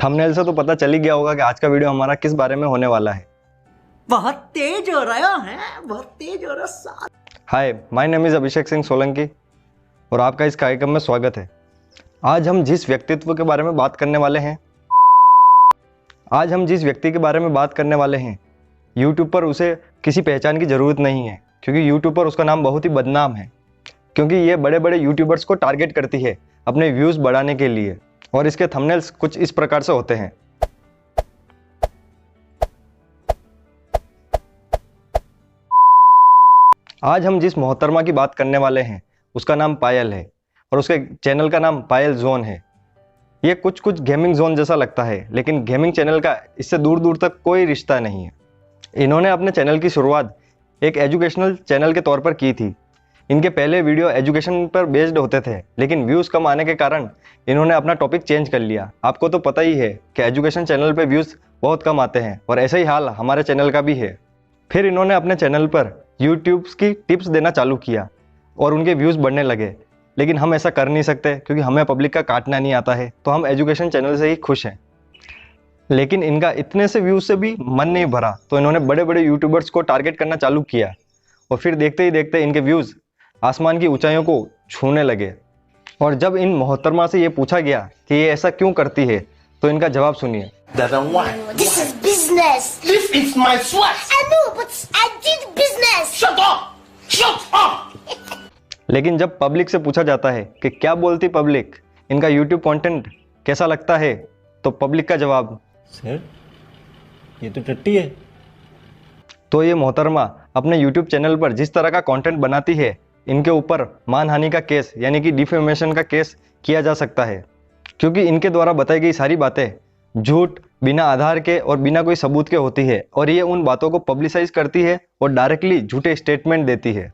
Thumbnail से तो पता चल ही गया होगा कि आज का वीडियो हमारा किस बारे में होने वाला है। बहुत तेज हो रहा है, बहुत तेज हो रहा है। हाय, my name is Abhishek Singh Solanki और आपका इस कार्यक्रम में स्वागत है। आज हम जिस व्यक्तित्व के बारे में बात करने वाले हैं यूट्यूब पर उसे किसी पहचान की ज़रूरत नहीं है, क्योंकि यूट्यूब पर उसका नाम बहुत ही बदनाम है, क्योंकि ये बड़े बड़े यूट्यूबर्स को टारगेट करती है अपने व्यूज़ बढ़ाने के लिए। और इसके थंबनेल्स कुछ इस प्रकार से होते हैं। आज हम जिस मोहतरमा की बात करने वाले हैं उसका नाम पायल है और उसके चैनल का नाम पायल जोन है। ये कुछ गेमिंग जोन जैसा लगता है, लेकिन गेमिंग चैनल का इससे दूर दूर तक कोई रिश्ता नहीं है। इन्होंने अपने चैनल की शुरुआत एक एजुकेशनल चैनल के तौर पर की थी। इनके पहले वीडियो एजुकेशन पर बेस्ड होते थे, लेकिन व्यूज़ कम आने के कारण इन्होंने अपना टॉपिक चेंज कर लिया। आपको तो पता ही है कि एजुकेशन चैनल पे व्यूज़ बहुत कम आते हैं और ऐसा ही हाल हमारे चैनल का भी है। फिर इन्होंने अपने चैनल पर यूट्यूब की टिप्स देना चालू किया और उनके व्यूज़ बढ़ने लगे, लेकिन हम ऐसा कर नहीं सकते क्योंकि हमें पब्लिक का काटना नहीं आता है, तो हम एजुकेशन चैनल से ही खुश हैं। लेकिन इनका इतने से व्यूज़ से भी मन नहीं भरा, तो इन्होंने बड़े बड़े यूट्यूबर्स को टारगेट करना चालू किया और फिर देखते ही देखते इनके व्यूज़ आसमान की ऊंचाइयों को छूने लगे। और जब इन मोहतरमा से ये पूछा गया कि ये ऐसा क्यों करती है, तो इनका जवाब सुनिए। This is business. This is my sweat. I know, but I did business. Shut up! Shut up! लेकिन जब पब्लिक से पूछा जाता है कि क्या बोलती पब्लिक, इनका यूट्यूब कंटेंट कैसा लगता है, तो पब्लिक का जवाब, सर ये तो टट्टी है। तो ये मोहतरमा अपने यूट्यूब चैनल पर जिस तरह का कंटेंट बनाती है, इनके ऊपर मानहानि का केस यानी कि डिफेमेशन का केस किया जा सकता है, क्योंकि इनके द्वारा बताई गई सारी बातें झूठ, बिना आधार के और बिना कोई सबूत के होती है और ये उन बातों को पब्लिसाइज करती है और डायरेक्टली झूठे स्टेटमेंट देती है,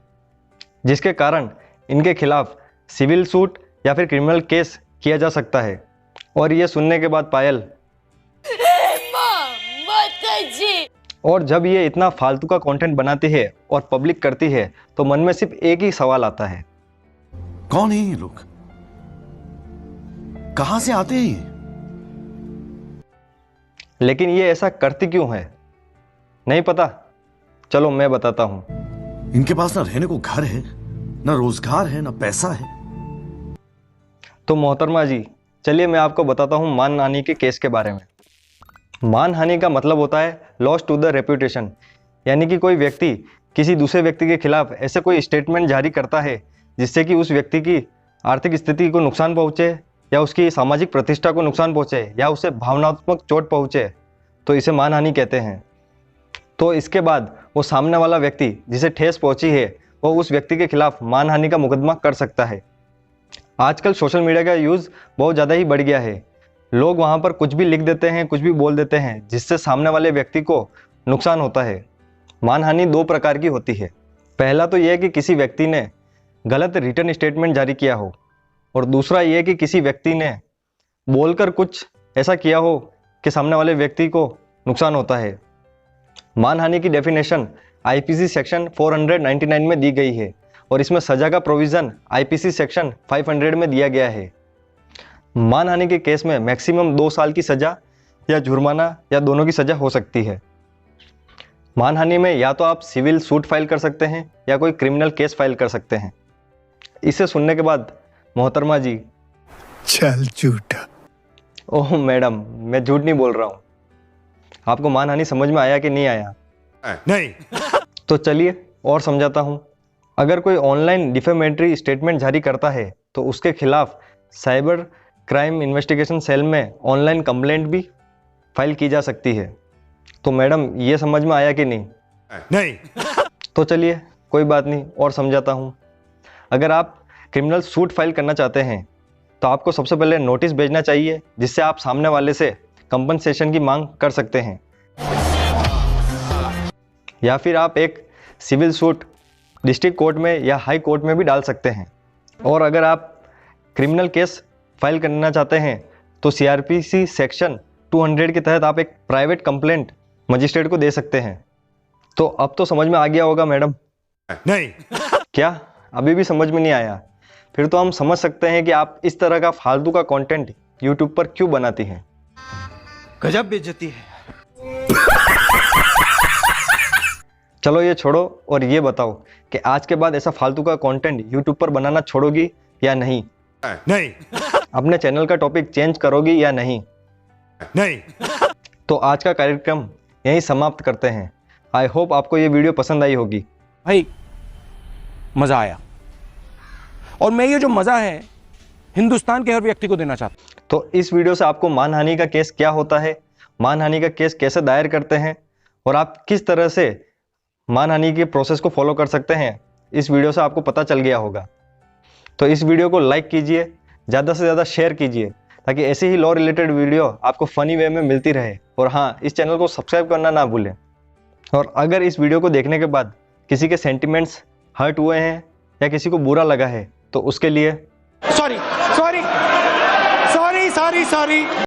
जिसके कारण इनके खिलाफ सिविल सूट या फिर क्रिमिनल केस किया जा सकता है। और ये सुनने के बाद पायल, और जब ये इतना फालतू का कंटेंट बनाती है और पब्लिक करती है, तो मन में सिर्फ एक ही सवाल आता है, कौन है ये लोग, कहां से आते हैं ये? लेकिन ये ऐसा करती क्यों है नहीं पता। चलो मैं बताता हूं। इनके पास ना रहने को घर है, ना रोजगार है, ना पैसा है। तो मोहतरमा जी, चलिए मैं आपको बताता हूं मानहानि के केस के बारे में। मानहानि का मतलब होता है लॉस टू द रेप्यूटेशन, यानी कि कोई व्यक्ति किसी दूसरे व्यक्ति के खिलाफ ऐसे कोई स्टेटमेंट जारी करता है जिससे कि उस व्यक्ति की आर्थिक स्थिति को नुकसान पहुंचे या उसकी सामाजिक प्रतिष्ठा को नुकसान पहुंचे या उसे भावनात्मक चोट पहुंचे, तो इसे मानहानि कहते हैं। तो इसके बाद वो सामने वाला व्यक्ति जिसे ठेस पहुंची है, वो उस व्यक्ति के खिलाफ मानहानि का मुकदमा कर सकता है। आजकल सोशल मीडिया का यूज़ बहुत ज़्यादा ही बढ़ गया है। लोग वहाँ पर कुछ भी लिख देते हैं, कुछ भी बोल देते हैं, जिससे सामने वाले व्यक्ति को नुकसान होता है। मानहानि दो प्रकार की होती है। पहला तो यह है कि किसी व्यक्ति ने गलत रिटर्न स्टेटमेंट जारी किया हो, और दूसरा ये कि किसी व्यक्ति ने बोलकर कुछ ऐसा किया हो कि सामने वाले व्यक्ति को नुकसान होता है। मानहानि की डेफिनेशन आईपीसी सेक्शन 499 में दी गई है और इसमें सजा का प्रोविज़न आईपीसी सेक्शन 500 में दिया गया है। मानहानि के केस में मैक्सिमम 2 साल की सज़ा या जुर्माना या दोनों की सज़ा हो सकती है। मानहानि में या तो आप सिविल सूट फाइल कर सकते हैं या कोई क्रिमिनल केस फाइल कर सकते हैं। इसे सुनने के बाद मोहतरमा जी, चल झूठा। ओह मैडम, मैं झूठ नहीं बोल रहा हूँ। आपको मानहानि समझ में आया कि नहीं आया? नहीं। तो चलिए और समझाता हूँ। अगर कोई ऑनलाइन डिफेमेटरी स्टेटमेंट जारी करता है, तो उसके खिलाफ साइबर क्राइम इन्वेस्टिगेशन सेल में ऑनलाइन कंप्लेंट भी फाइल की जा सकती है। तो मैडम, ये समझ में आया कि नहीं? नहीं। तो चलिए कोई बात नहीं, और समझाता हूँ। अगर आप क्रिमिनल सूट फाइल करना चाहते हैं, तो आपको सबसे पहले नोटिस भेजना चाहिए, जिससे आप सामने वाले से कंपनसेशन की मांग कर सकते हैं, या फिर आप एक सिविल सूट डिस्ट्रिक्ट कोर्ट में या हाई कोर्ट में भी डाल सकते हैं। और अगर आप क्रिमिनल केस फाइल करना चाहते हैं, तो सीआरपीसी सेक्शन 200 के तहत आप एक प्राइवेट कंप्लेंट मजिस्ट्रेट को दे सकते हैं। तो अब तो समझ में आ गया होगा मैडम? नहीं। क्या अभी भी समझ में नहीं आया? फिर तो हम समझ सकते हैं कि आप इस तरह का फालतू का कंटेंट यूट्यूब पर क्यों बनाती हैं। गजब बेइज्जती है। चलो ये छोड़ो और ये बताओ कि आज के बाद ऐसा फालतू का कंटेंट यूट्यूब पर बनाना छोड़ोगी या नहीं? नहीं अपने चैनल का टॉपिक चेंज करोगी या नहीं? नहीं तो आज का कार्यक्रम यहीं समाप्त करते हैं। आई होप आपको ये वीडियो पसंद आई होगी। भाई मजा आया, और मैं ये जो मजा है हिंदुस्तान के हर व्यक्ति को देना चाहता हूं। तो इस वीडियो से आपको मानहानि का केस क्या होता है, मानहानि का केस कैसे दायर करते हैं और आप किस तरह से मानहानि के प्रोसेस को फॉलो कर सकते हैं, इस वीडियो से आपको पता चल गया होगा। तो इस वीडियो को लाइक कीजिए, ज़्यादा से ज़्यादा शेयर कीजिए, ताकि ऐसे ही लॉ रिलेटेड वीडियो आपको फ़नी वे में मिलती रहे। और हाँ, इस चैनल को सब्सक्राइब करना ना भूलें। और अगर इस वीडियो को देखने के बाद किसी के सेंटिमेंट्स हर्ट हुए हैं या किसी को बुरा लगा है तो उसके लिए sorry sorry sorry sorry sorry.